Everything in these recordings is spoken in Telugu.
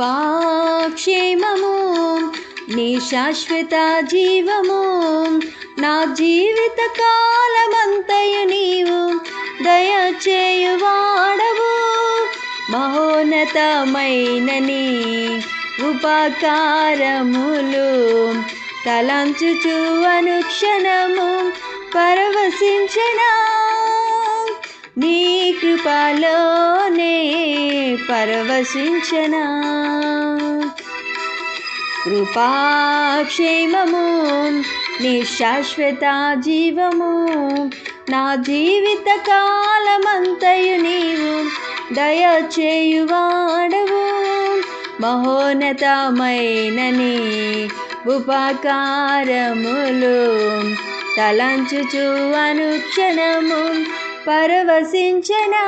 కృపాక్షేమము నీ శాశ్వత జీవము నా జీవిత కాలమంతయు నీవు దయచేయువాడవు మహోన్నతమైన నీ ఉపకారములు తలంచుచు అనుక్షణము పరవశించనా నీ కృపలోనే పరవశించనా కృపాక్షేమము నీ శాశ్వత జీవము నా జీవిత కాలమంతయు నీవు దయచేయువాడవు మహోన్నతమైన నీ ఉపకారములు తలంచుచు అనుక్షణము పరవశించనా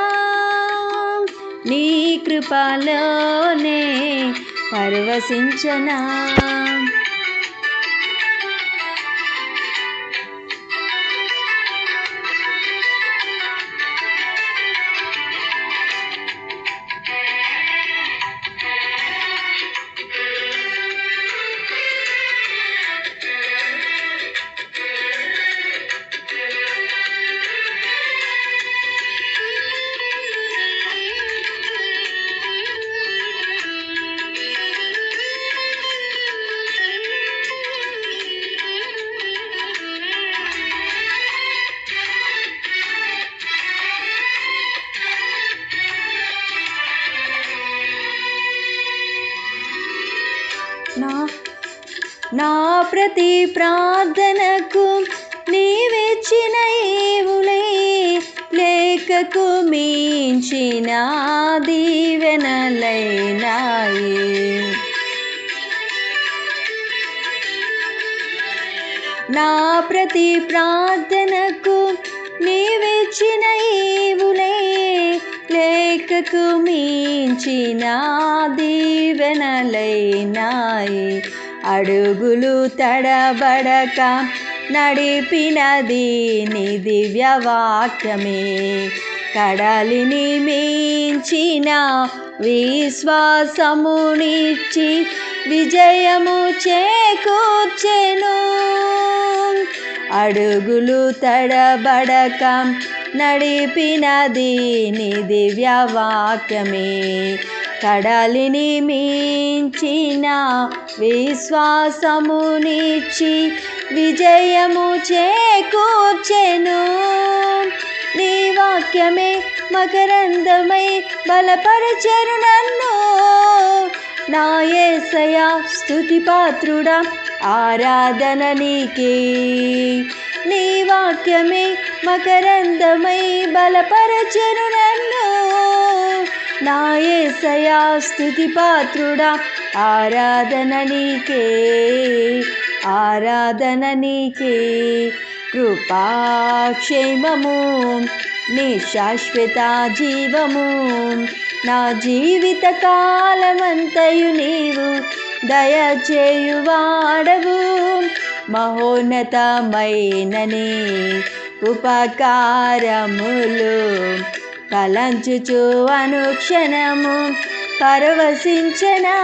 నీ కృపలోనే పరవశించనా నా ప్రతి ప్రార్థనకు నీవిచ్చిన ఈవులే లేఖకు మించిన దీవెనలైనాయి నా ప్రతి ప్రార్థనకు నీవిచ్చిన ఈవులే లేఖకు మించిన దీవెనలైనాయి అడుగులు తడబడక నడిపినది నీ దివ్య వాక్యమే కడలిని మించిన విశ్వాసమునిచ్చి విజయము చేకూర్చెను అడుగులు తడబడక నడిపినది నీ దివ్య వాక్యమే కడలిని మించిన విశ్వాసమునిచ్చి విజయము చేకూర్చెను నీ వాక్యమే మకరందమై బలపరచెను నన్ను నా యేసయ్యా స్తుతి పాత్రుడా ఆరాధన నీకే నీ వాక్యమే మకరందమై బలపరచెను నన్ను నా యేసయ్యా స్తుతి పాత్రుడా ఆరాధన నీకే ఆరాధన నీకే కృపాక్షేమము నీ శాశ్వత జీవము నా జీవిత కాలమంతయు నీవు దయచేయువాడవు మహోన్నతమైన నీ ఉపకారములు తలంచుచు అనుక్షణము పరవశించనా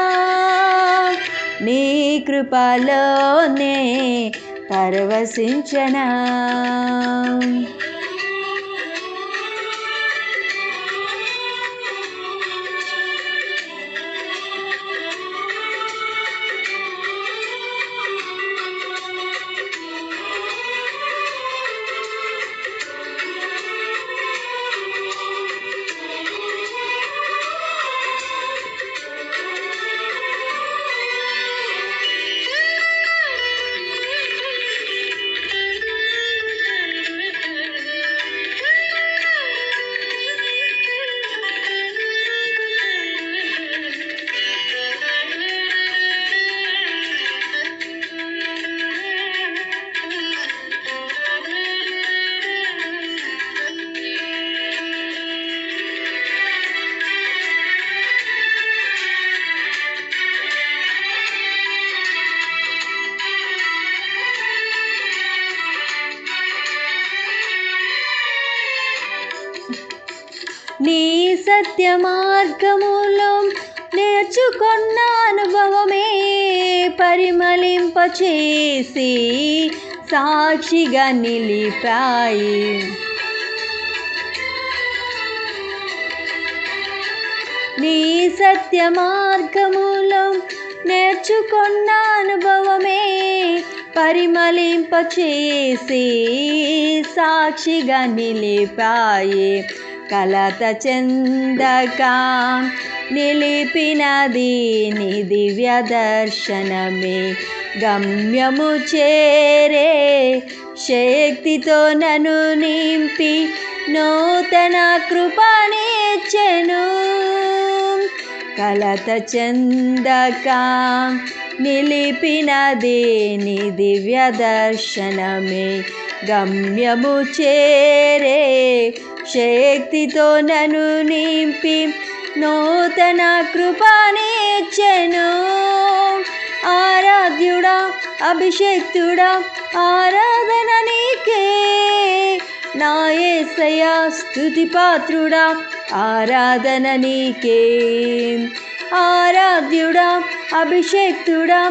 నీ కృపలోనే పరవశించనా నీ సత్య మార్గములో నేర్చుకున్న అనుభవమే పరిమళింపచేసి సాక్షిగా నిలిపాయి. నీ సత్య మార్గములో నేర్చుకున్న అనుభవమే పరిమళింపచేసి సాక్షిగా నిలిపాయి. కలత చెందక నిలిపినది నీ దివ్య దర్శనమే. గమ్యము చేరే శక్తితో నన్ను నింపి నూతన కృపనిచ్చెను. కలత చెందక నిలిపినది నీ దివ్య దర్శనమే. గమ్యము చేరే శక్తితో నన్ను నింపి నూతన కృపనిచ్చెను. ఆరాధ్యుడా అభిషేక్తుడా ఆరాధన నీకే, నా యేసయ్యా స్తుతి పాత్రుడా ఆరాధన నీకే. ఆరాధ్యుడా అభిషేక్తుడా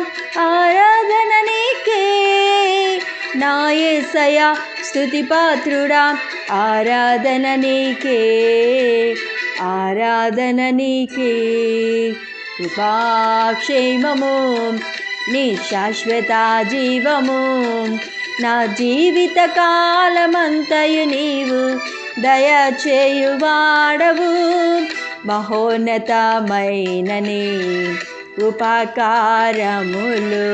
ఆరాధన నీకే, నా యేసయ్యా స్తుతి పాత్రుడా ఆరాధన నీకే. ఆరాధన నీకే. కృపాక్షేమము నీ శాశ్వత జీవము, నా జీవిత కాలమంతయు నీవు దయచేయువాడవు. మహోన్నతమైన నీ ఉపకారములు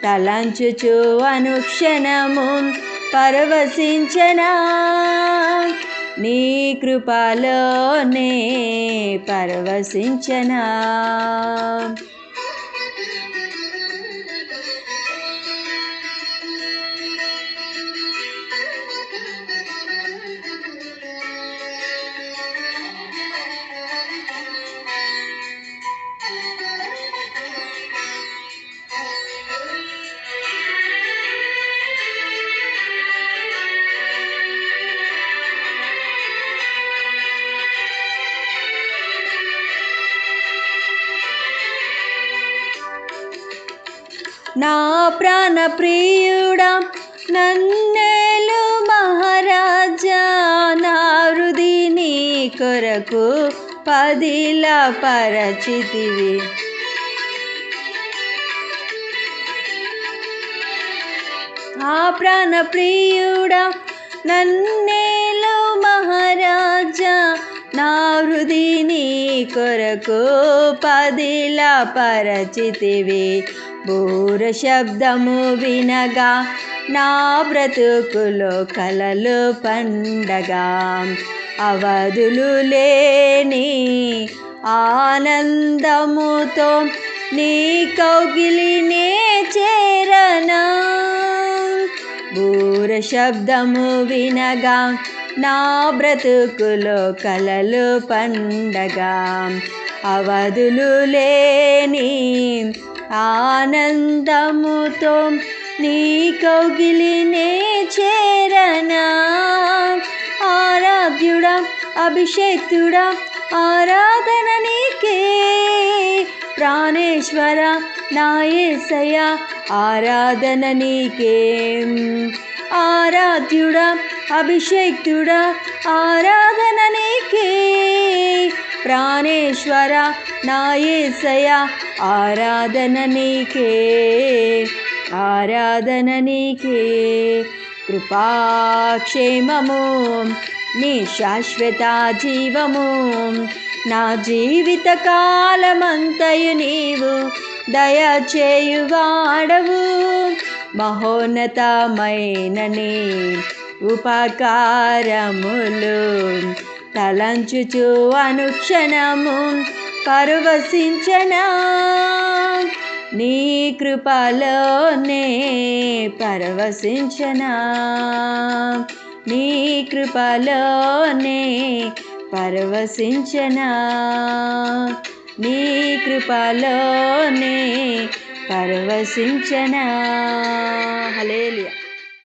తలంచుచు అనుక్షణము పరవశించనా. నీ కృపలోనే పరవశించనా. నా ప్రాణ ప్రియుడా నన్నేలు మహారాజా, నా హృది నీ కొరకు పదిలా పరచితివి. నా ప్రాణ ప్రియుడా నన్నేలు మహారాజా, నా హృది నీ కొరకు పదిలా పరచితివి. బూర శబ్దము వినగా నా బ్రతుకులో కలలు పండగా, అవధులు లేని ఆనందముతో నీ కౌగిలినే చేరనా. బూర శబ్దము వినగా నా బ్రతుకులో కలలు పండగా, అవధులు లేని ఆనందముతో నీ కౌగిలినే చేరనా. ఆరాధ్యుడా అభిషేక్తుడా ఆరాధన నీకే, ప్రాణేశ్వర నా యేసయ్యా ఆరాధన నీకే. ఆరాధ్యుడా అభిషేక్తుడా ఆరాధన నీకే, ప్రాణేశ్వర నా యేసయ్యా ఆరాధన నీకే. ఆరాధన నీకే. కృపాక్షేమము నీ శాశ్వత జీవము, నా జీవిత కాలమంతయు నీవు దయచేయువాడవు. మహోన్నతమైన నీ ఉపకారములు తలంచుచు అనుక్షణము పరవశించనా. నీ కృపలోనే పరవశించనా. నీ కృపలోనే పరవశించనా. నీ కృపలోనే పరవశించనా.